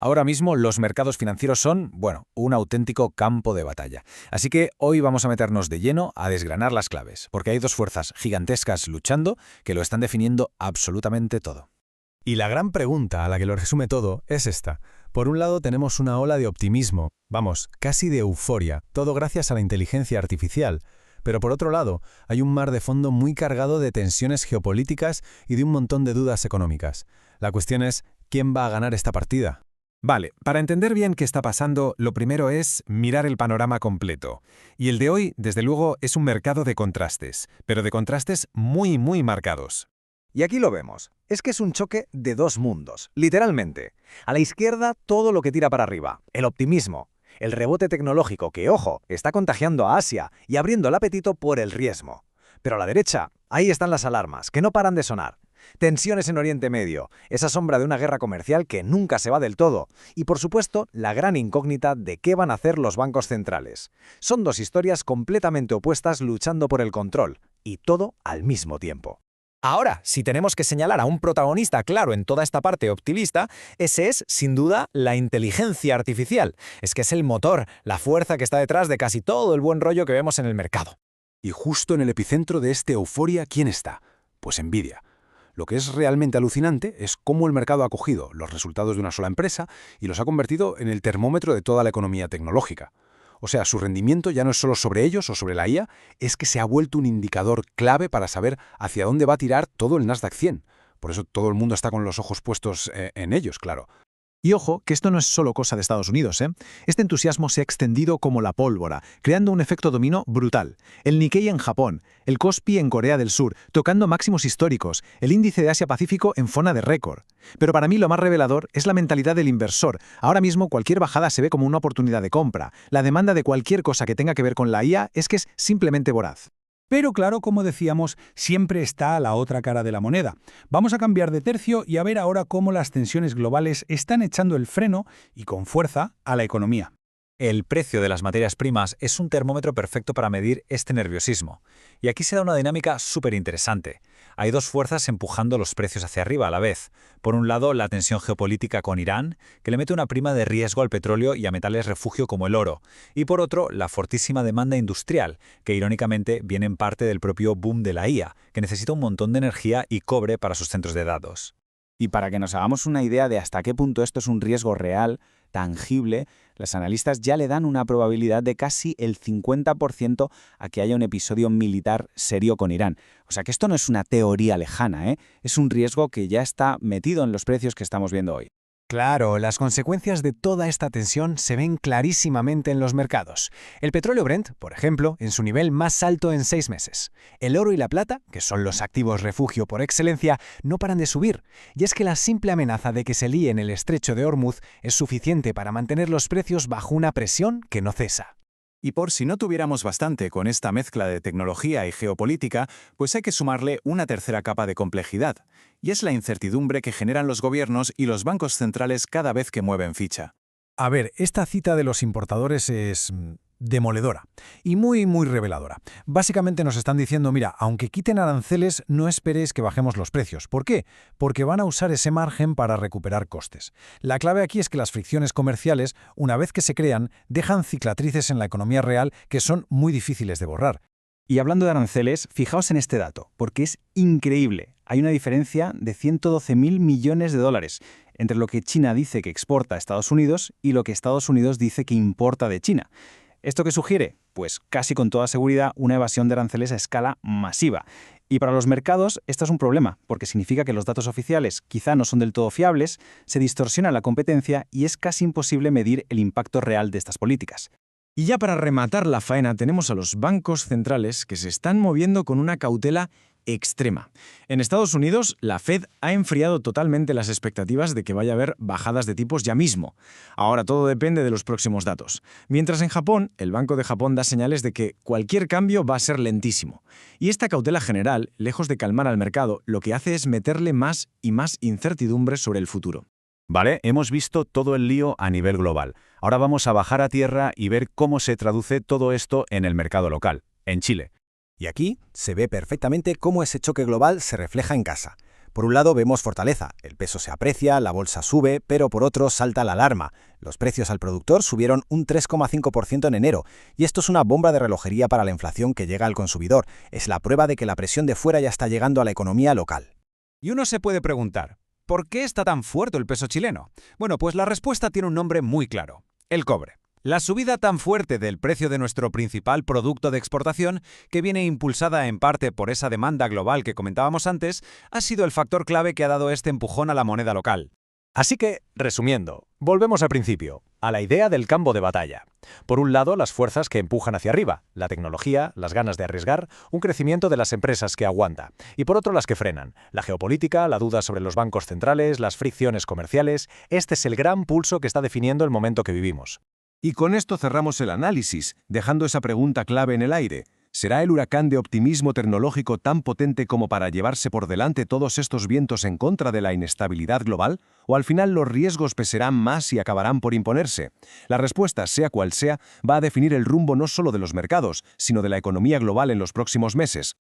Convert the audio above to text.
Ahora mismo los mercados financieros son, bueno, un auténtico campo de batalla. Así que hoy vamos a meternos de lleno a desgranar las claves, porque hay dos fuerzas gigantescas luchando que lo están definiendo absolutamente todo. Y la gran pregunta a la que lo resume todo es esta. Por un lado tenemos una ola de optimismo, vamos, casi de euforia, todo gracias a la inteligencia artificial. Pero por otro lado, hay un mar de fondo muy cargado de tensiones geopolíticas y de un montón de dudas económicas. La cuestión es, ¿quién va a ganar esta partida? Vale, para entender bien qué está pasando, lo primero es mirar el panorama completo. Y el de hoy, desde luego, es un mercado de contrastes, pero de contrastes muy marcados. Y aquí lo vemos. Es que es un choque de dos mundos, literalmente. A la izquierda, todo lo que tira para arriba, el optimismo, el rebote tecnológico que, ojo, está contagiando a Asia y abriendo el apetito por el riesgo. Pero a la derecha, ahí están las alarmas, que no paran de sonar. Tensiones en Oriente Medio, esa sombra de una guerra comercial que nunca se va del todo, y por supuesto la gran incógnita de qué van a hacer los bancos centrales. Son dos historias completamente opuestas luchando por el control, y todo al mismo tiempo. Ahora, si tenemos que señalar a un protagonista claro en toda esta parte optimista, ese es, sin duda, la inteligencia artificial. Es que es el motor, la fuerza que está detrás de casi todo el buen rollo que vemos en el mercado. Y justo en el epicentro de esta euforia, ¿quién está? Pues Nvidia. Lo que es realmente alucinante es cómo el mercado ha cogido los resultados de una sola empresa y los ha convertido en el termómetro de toda la economía tecnológica. O sea, su rendimiento ya no es solo sobre ellos o sobre la IA, es que se ha vuelto un indicador clave para saber hacia dónde va a tirar todo el Nasdaq 100. Por eso todo el mundo está con los ojos puestos en ellos, claro. Y ojo, que esto no es solo cosa de Estados Unidos, ¿eh? Este entusiasmo se ha extendido como la pólvora, creando un efecto dominó brutal. El Nikkei en Japón, el Kospi en Corea del Sur, tocando máximos históricos, el índice de Asia-Pacífico en zona de récord. Pero para mí lo más revelador es la mentalidad del inversor. Ahora mismo cualquier bajada se ve como una oportunidad de compra. La demanda de cualquier cosa que tenga que ver con la IA es que es simplemente voraz. Pero claro, como decíamos, siempre está la otra cara de la moneda. Vamos a cambiar de tercio y a ver ahora cómo las tensiones globales están echando el freno, y con fuerza, a la economía. El precio de las materias primas es un termómetro perfecto para medir este nerviosismo. Y aquí se da una dinámica súper interesante. Hay dos fuerzas empujando los precios hacia arriba a la vez. Por un lado, la tensión geopolítica con Irán, que le mete una prima de riesgo al petróleo y a metales refugio como el oro. Y por otro, la fortísima demanda industrial, que irónicamente viene en parte del propio boom de la IA, que necesita un montón de energía y cobre para sus centros de datos. Y para que nos hagamos una idea de hasta qué punto esto es un riesgo real, tangible, los analistas ya le dan una probabilidad de casi el 50% a que haya un episodio militar serio con Irán. O sea que esto no es una teoría lejana, ¿eh? Es un riesgo que ya está metido en los precios que estamos viendo hoy. Claro, las consecuencias de toda esta tensión se ven clarísimamente en los mercados. El petróleo Brent, por ejemplo, en su nivel más alto en 6 meses. El oro y la plata, que son los activos refugio por excelencia, no paran de subir. Y es que la simple amenaza de que se líe en el estrecho de Hormuz es suficiente para mantener los precios bajo una presión que no cesa. Y por si no tuviéramos bastante con esta mezcla de tecnología y geopolítica, pues hay que sumarle una tercera capa de complejidad, y es la incertidumbre que generan los gobiernos y los bancos centrales cada vez que mueven ficha. A ver, esta cita de los importadores es demoledora y muy reveladora. Básicamente nos están diciendo, mira, aunque quiten aranceles, no esperéis que bajemos los precios. ¿Por qué? Porque van a usar ese margen para recuperar costes. La clave aquí es que las fricciones comerciales, una vez que se crean, dejan cicatrices en la economía real que son muy difíciles de borrar. Y hablando de aranceles, fijaos en este dato, porque es increíble. Hay una diferencia de 112.000 millones de dólares entre lo que China dice que exporta a Estados Unidos y lo que Estados Unidos dice que importa de China. ¿Esto qué sugiere? Pues casi con toda seguridad una evasión de aranceles a escala masiva. Y para los mercados esto es un problema, porque significa que los datos oficiales quizá no son del todo fiables, se distorsiona la competencia y es casi imposible medir el impacto real de estas políticas. Y ya para rematar la faena tenemos a los bancos centrales que se están moviendo con una cautela extrema. En Estados Unidos, la Fed ha enfriado totalmente las expectativas de que vaya a haber bajadas de tipos ya mismo. Ahora todo depende de los próximos datos. Mientras en Japón, el Banco de Japón da señales de que cualquier cambio va a ser lentísimo. Y esta cautela general, lejos de calmar al mercado, lo que hace es meterle más y más incertidumbre sobre el futuro. Vale, hemos visto todo el lío a nivel global. Ahora vamos a bajar a tierra y ver cómo se traduce todo esto en el mercado local, en Chile. Y aquí se ve perfectamente cómo ese choque global se refleja en casa. Por un lado vemos fortaleza, el peso se aprecia, la bolsa sube, pero por otro salta la alarma. Los precios al productor subieron un 3,5% en enero, y esto es una bomba de relojería para la inflación que llega al consumidor. Es la prueba de que la presión de fuera ya está llegando a la economía local. Y uno se puede preguntar, ¿por qué está tan fuerte el peso chileno? Bueno, pues la respuesta tiene un nombre muy claro: el cobre. La subida tan fuerte del precio de nuestro principal producto de exportación, que viene impulsada en parte por esa demanda global que comentábamos antes, ha sido el factor clave que ha dado este empujón a la moneda local. Así que, resumiendo, volvemos al principio, a la idea del campo de batalla. Por un lado, las fuerzas que empujan hacia arriba, la tecnología, las ganas de arriesgar, un crecimiento de las empresas que aguanta. Y por otro, las que frenan, la geopolítica, la duda sobre los bancos centrales, las fricciones comerciales. Este es el gran pulso que está definiendo el momento que vivimos. Y con esto cerramos el análisis, dejando esa pregunta clave en el aire. ¿Será el huracán de optimismo tecnológico tan potente como para llevarse por delante todos estos vientos en contra de la inestabilidad global? ¿O al final los riesgos pesarán más y acabarán por imponerse? La respuesta, sea cual sea, va a definir el rumbo no solo de los mercados, sino de la economía global en los próximos meses.